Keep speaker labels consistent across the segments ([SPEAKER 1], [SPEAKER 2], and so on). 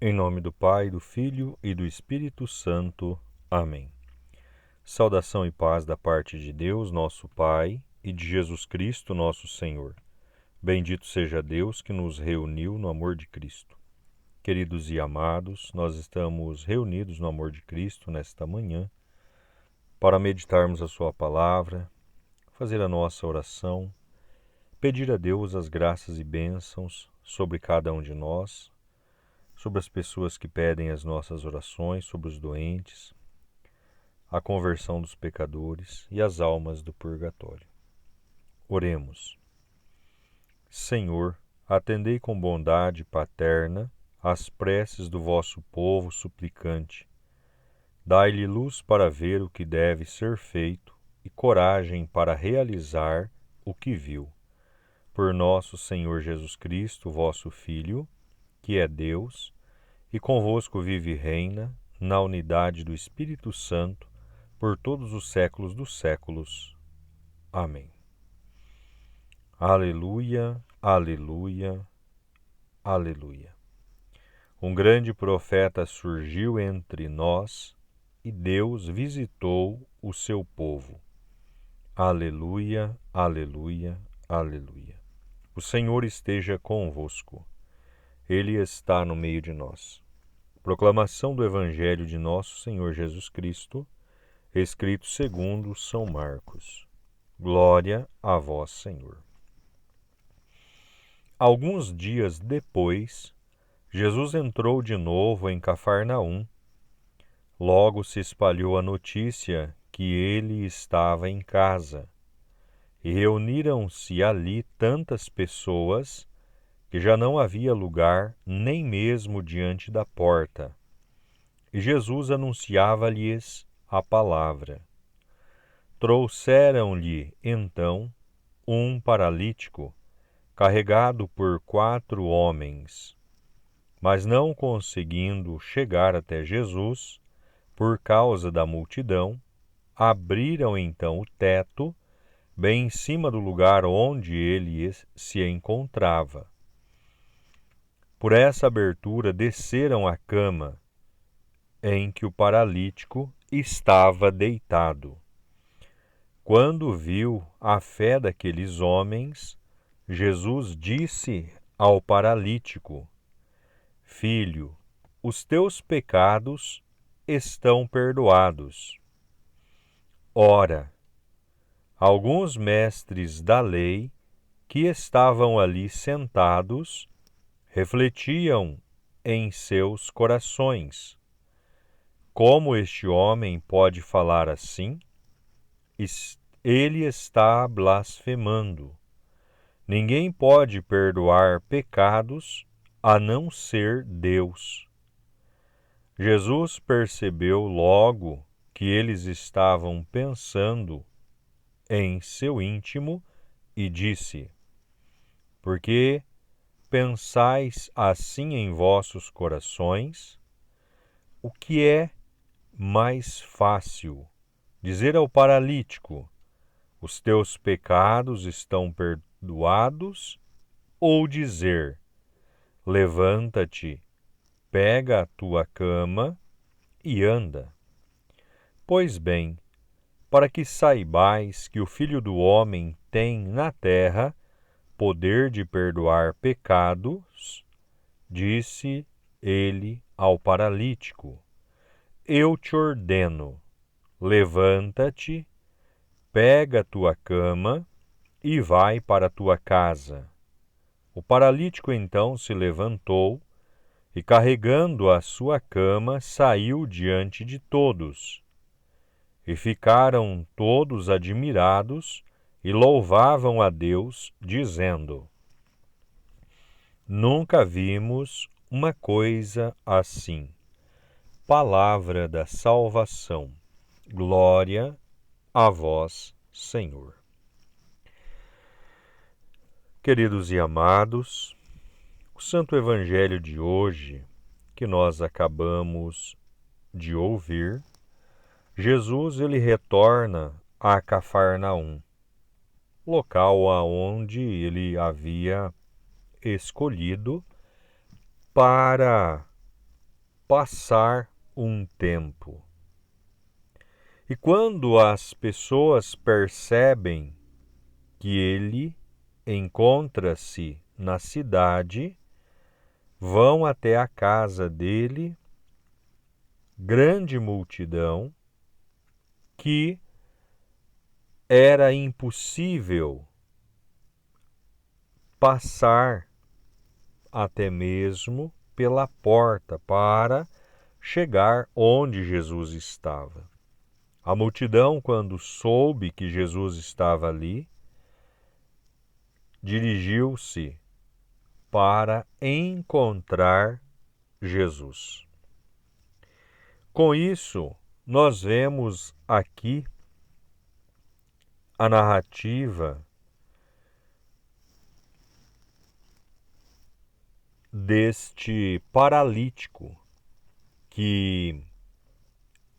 [SPEAKER 1] Em nome do Pai, do Filho e do Espírito Santo. Amém. Saudação e paz da parte de Deus, nosso Pai, e de Jesus Cristo, nosso Senhor. Bendito seja Deus que nos reuniu no amor de Cristo. Queridos e amados, nós estamos reunidos no amor de Cristo nesta manhã para meditarmos a Sua palavra, fazer a nossa oração, pedir a Deus as graças e bênçãos sobre cada um de nós, sobre as pessoas que pedem as nossas orações, sobre os doentes, a conversão dos pecadores e as almas do purgatório. Oremos. Senhor, atendei com bondade paterna às preces do vosso povo suplicante. Dai-lhe luz para ver o que deve ser feito e coragem para realizar o que viu. Por nosso Senhor Jesus Cristo, vosso Filho, que é Deus, e convosco vive e reina, na unidade do Espírito Santo, por todos os séculos dos séculos. Amém. Aleluia, aleluia, aleluia. Um grande profeta surgiu entre nós e Deus visitou o seu povo. Aleluia, aleluia, aleluia. O Senhor esteja convosco. Ele está no meio de nós. Proclamação do Evangelho de nosso Senhor Jesus Cristo, escrito segundo São Marcos. Glória a vós, Senhor. Alguns dias depois, Jesus entrou de novo em Cafarnaum. Logo se espalhou a notícia que ele estava em casa, e reuniram-se ali tantas pessoas que já não havia lugar nem mesmo diante da porta. E Jesus anunciava-lhes a palavra. Trouxeram-lhe, então, um paralítico, carregado por 4 homens. Mas não conseguindo chegar até Jesus, por causa da multidão, abriram então o teto, bem em cima do lugar onde ele se encontrava. Por essa abertura desceram a cama em que o paralítico estava deitado. Quando viu a fé daqueles homens, Jesus disse ao paralítico: Filho, os teus pecados estão perdoados. Ora, alguns mestres da lei que estavam ali sentados refletiam em seus corações: como este homem pode falar assim? Ele está blasfemando. Ninguém pode perdoar pecados a não ser Deus. Jesus percebeu logo que eles estavam pensando em seu íntimo e disse: Por que pensais assim em vossos corações? O que é mais fácil? Dizer ao paralítico: os teus pecados estão perdoados, ou dizer: levanta-te, pega a tua cama e anda? Pois bem, para que saibais que o Filho do Homem tem na terra poder de perdoar pecados, disse ele ao paralítico: eu te ordeno, levanta-te, pega a tua cama e vai para a tua casa. O paralítico então se levantou e, carregando a sua cama, saiu diante de todos. E ficaram todos admirados e louvavam a Deus, dizendo: Nunca vimos uma coisa assim. Palavra da salvação. Glória a vós, Senhor. Queridos e amados, o Santo Evangelho de hoje, que nós acabamos de ouvir, Jesus ele retorna a Cafarnaum, local aonde ele havia escolhido para passar um tempo. E quando as pessoas percebem que ele encontra-se na cidade, vão até a casa dele, grande multidão, que era impossível passar até mesmo pela porta para chegar onde Jesus estava. A multidão, quando soube que Jesus estava ali, dirigiu-se para encontrar Jesus. Com isso, nós vemos aqui a narrativa deste paralítico que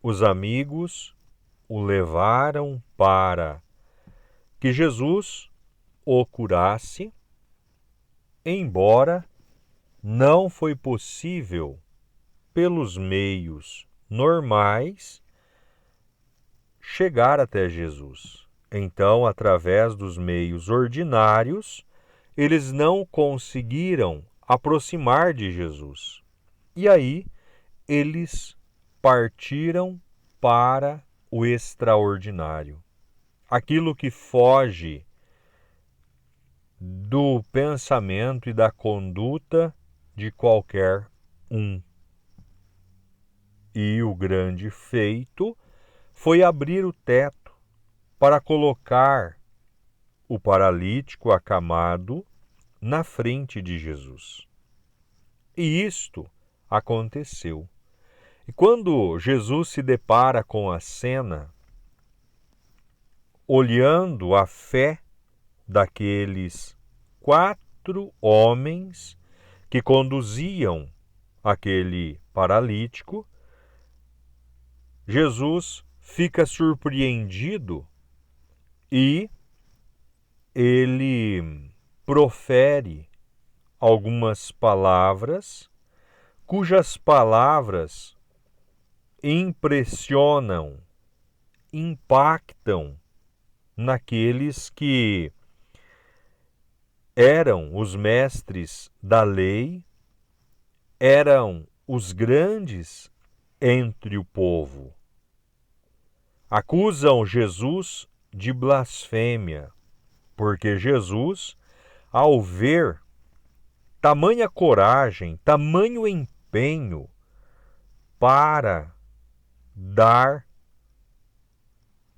[SPEAKER 1] os amigos o levaram para que Jesus o curasse, embora não foi possível, pelos meios normais, chegar até Jesus. Então, através dos meios ordinários, eles não conseguiram aproximar de Jesus. E aí, eles partiram para o extraordinário. Aquilo que foge do pensamento e da conduta de qualquer um. E o grande feito foi abrir o teto para colocar o paralítico acamado na frente de Jesus. E isto aconteceu. E quando Jesus se depara com a cena, olhando a fé daqueles 4 homens que conduziam aquele paralítico, Jesus fica surpreendido e ele profere algumas palavras, cujas palavras impressionam, impactam naqueles que eram os mestres da lei, eram os grandes entre o povo. Acusam Jesus de blasfêmia, porque Jesus, ao ver tamanha coragem, tamanho empenho para dar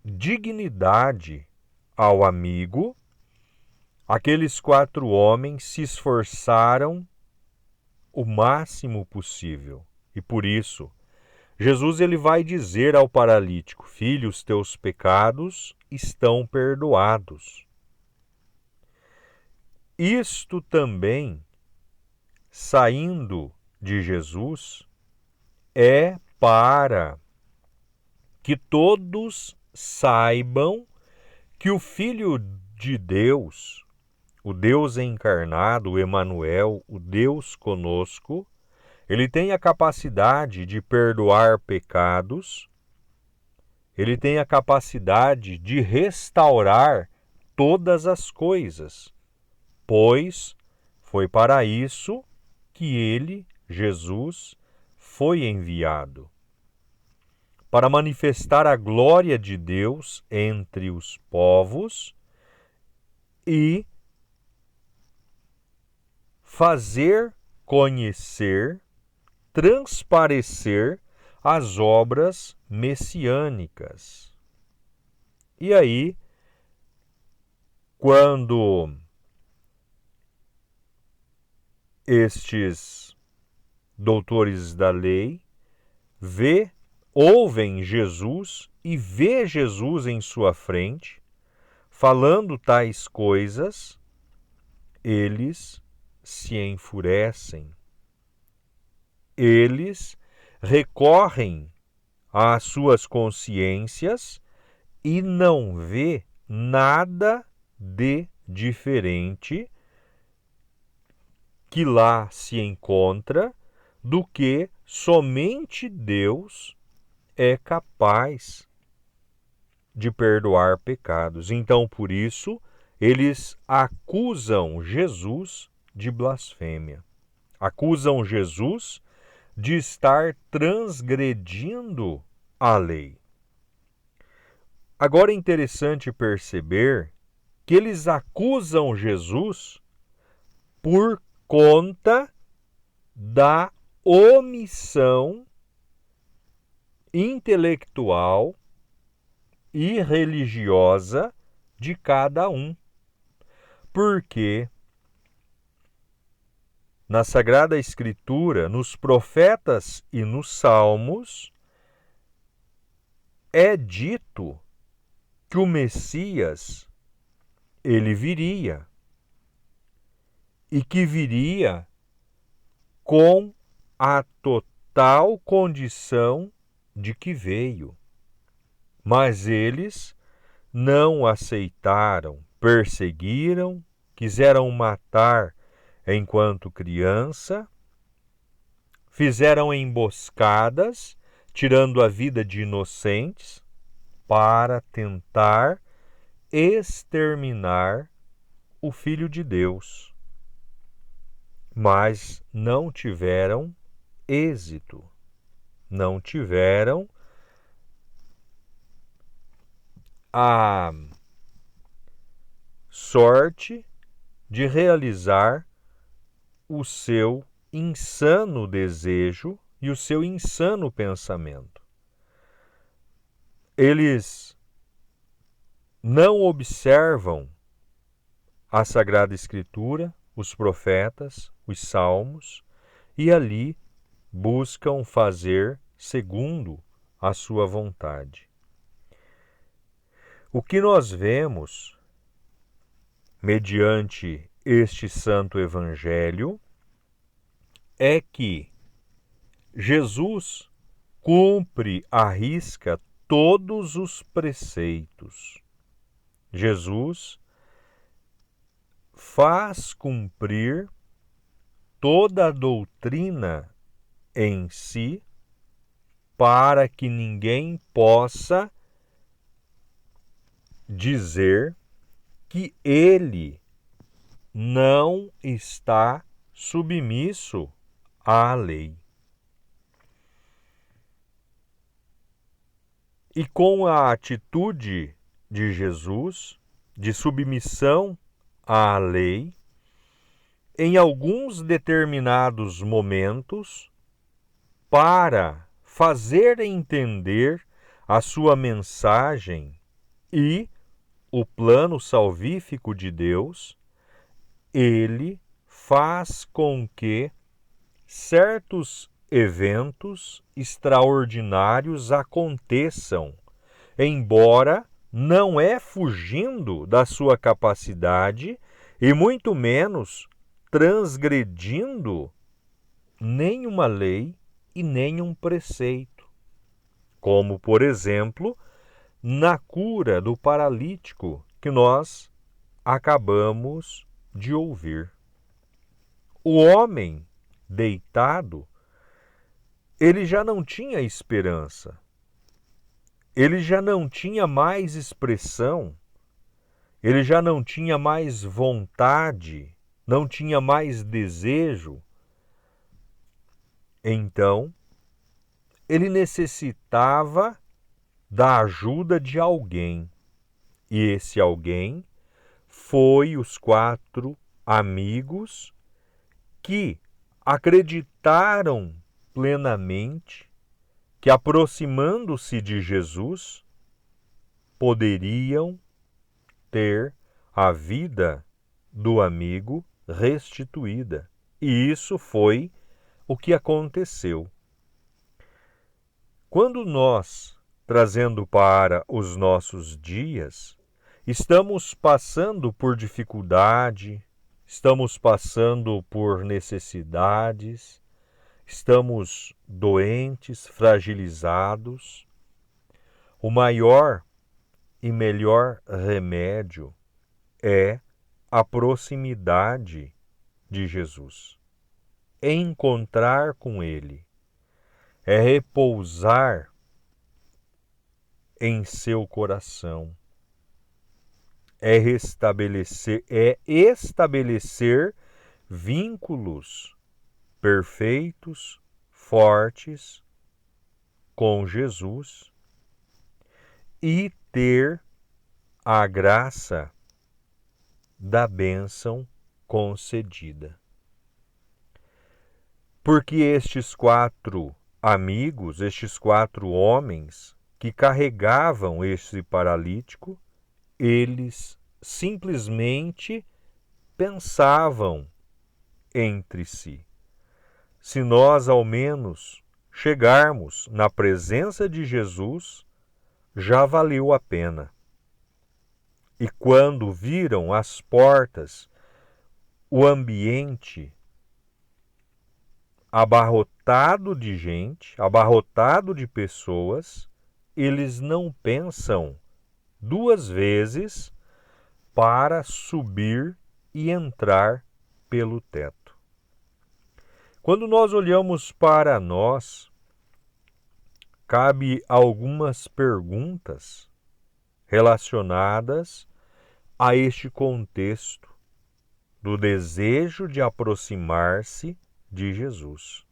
[SPEAKER 1] dignidade ao amigo, aqueles 4 homens se esforçaram o máximo possível. E por isso, Jesus ele vai dizer ao paralítico: filho, os teus pecados estão perdoados. Isto também, saindo de Jesus, é para que todos saibam que o Filho de Deus, o Deus encarnado, o Emanuel, o Deus conosco, ele tem a capacidade de perdoar pecados, ele tem a capacidade de restaurar todas as coisas, pois foi para isso que ele, Jesus, foi enviado, para manifestar a glória de Deus entre os povos e fazer conhecer, transparecer as obras messiânicas. E aí, quando estes doutores da lei ouvem Jesus e vê Jesus em sua frente, falando tais coisas, eles se enfurecem. Eles recorrem às suas consciências e não vê nada de diferente que lá se encontra do que somente Deus é capaz de perdoar pecados. Então, por isso, eles acusam Jesus de blasfêmia. Acusam Jesus de estar transgredindo a lei. Agora é interessante perceber que eles acusam Jesus por conta da omissão intelectual e religiosa de cada um. Porque na Sagrada Escritura, nos profetas e nos salmos, é dito que o Messias, ele viria. E que viria com a total condição de que veio. Mas eles não aceitaram, perseguiram, quiseram matar enquanto criança, fizeram emboscadas, tirando a vida de inocentes, para tentar exterminar o Filho de Deus. Mas não tiveram êxito, não tiveram a sorte de realizar o seu insano desejo e o seu insano pensamento. Eles não observam a Sagrada Escritura, os profetas, os salmos, e ali buscam fazer segundo a sua vontade. O que nós vemos, mediante este Santo Evangelho, é que Jesus cumpre à risca todos os preceitos. Jesus faz cumprir toda a doutrina em si, para que ninguém possa dizer que ele não está submisso à lei. E com a atitude de Jesus, de submissão à lei, em alguns determinados momentos, para fazer entender a sua mensagem e o plano salvífico de Deus, ele faz com que certos eventos extraordinários aconteçam, embora não é fugindo da sua capacidade e muito menos transgredindo nenhuma lei e nenhum preceito, como, por exemplo, na cura do paralítico que nós acabamos de ouvir. O homem deitado, ele já não tinha esperança, ele já não tinha mais expressão, ele já não tinha mais vontade, não tinha mais desejo. Então, ele necessitava da ajuda de alguém. E esse alguém foi os 4 amigos que acreditaram plenamente que, aproximando-se de Jesus, poderiam ter a vida do amigo restituída. E isso foi o que aconteceu. Quando nós, trazendo para os nossos dias, estamos passando por dificuldade, estamos passando por necessidades, estamos doentes, fragilizados, o maior e melhor remédio é a proximidade de Jesus. Encontrar com Ele, é repousar em seu coração, é estabelecer vínculos perfeitos, fortes com Jesus e ter a graça da bênção concedida. Porque estes 4 amigos, estes 4 homens que carregavam esse paralítico, eles simplesmente pensavam entre si: se nós ao menos chegarmos na presença de Jesus, já valeu a pena. E quando viram as portas, o ambiente abarrotado de gente, abarrotado de pessoas, eles não pensam 2 vezes para subir e entrar pelo teto. Quando nós olhamos para nós, cabe algumas perguntas relacionadas a este contexto do desejo de aproximar-se de Jesus.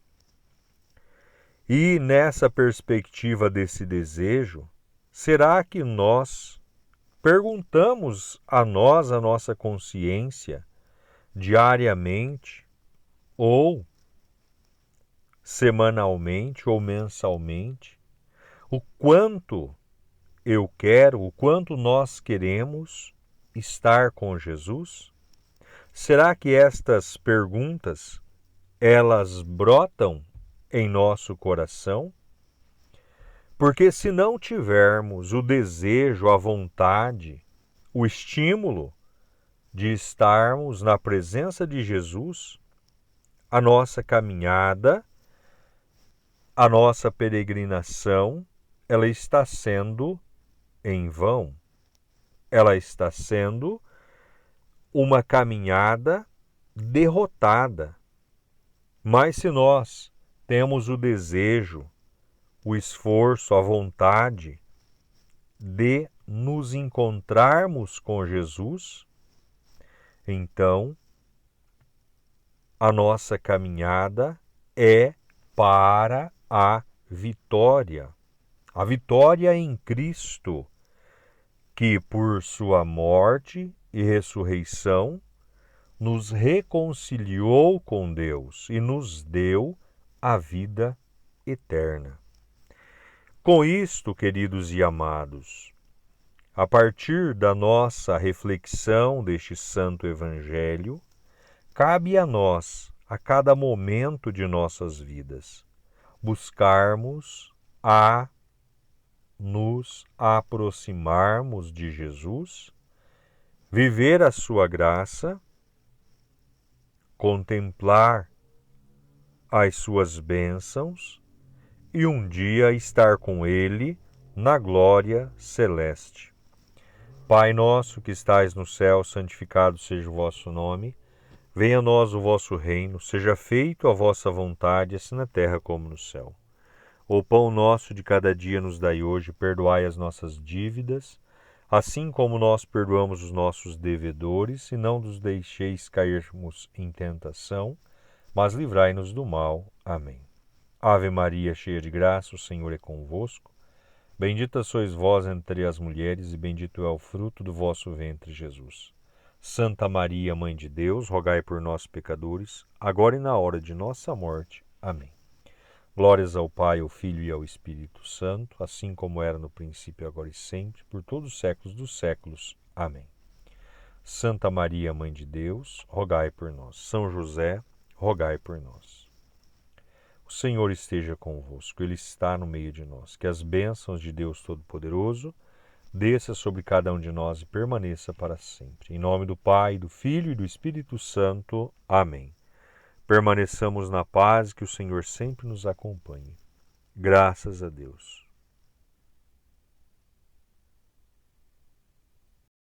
[SPEAKER 1] E nessa perspectiva desse desejo, será que nós perguntamos a nós, a nossa consciência, diariamente, ou semanalmente, ou mensalmente, o quanto eu quero, o quanto nós queremos estar com Jesus? Será que estas perguntas, elas brotam em nosso coração? Porque se não tivermos o desejo, a vontade, o estímulo de estarmos na presença de Jesus, a nossa caminhada, a nossa peregrinação, ela está sendo em vão. Ela está sendo uma caminhada derrotada. Mas se nós temos o desejo, o esforço, a vontade de nos encontrarmos com Jesus, então a nossa caminhada é para a vitória em Cristo, que por sua morte e ressurreição nos reconciliou com Deus e nos deu a vida eterna. Com isto, queridos e amados, a partir da nossa reflexão deste Santo Evangelho, cabe a nós, a cada momento de nossas vidas, buscarmos a nos aproximarmos de Jesus, viver a sua graça, contemplar as suas bênçãos e um dia estar com Ele na glória celeste. Pai nosso que estais no céu, santificado seja o vosso nome. Venha a nós o vosso reino, seja feito a vossa vontade, assim na terra como no céu. O pão nosso de cada dia nos dai hoje, perdoai as nossas dívidas, assim como nós perdoamos os nossos devedores, e não nos deixeis cairmos em tentação, mas livrai-nos do mal. Amém. Ave Maria, cheia de graça, o Senhor é convosco. Bendita sois vós entre as mulheres, e bendito é o fruto do vosso ventre, Jesus. Santa Maria, Mãe de Deus, rogai por nós, pecadores, agora e na hora de nossa morte. Amém. Glórias ao Pai, ao Filho e ao Espírito Santo, assim como era no princípio, agora e sempre, por todos os séculos dos séculos. Amém. Santa Maria, Mãe de Deus, rogai por nós. São José, rogai por nós. O Senhor esteja convosco, Ele está no meio de nós. Que as bênçãos de Deus Todo-Poderoso desça sobre cada um de nós e permaneça para sempre. Em nome do Pai, do Filho e do Espírito Santo. Amém. Permaneçamos na paz, que o Senhor sempre nos acompanhe. Graças a Deus.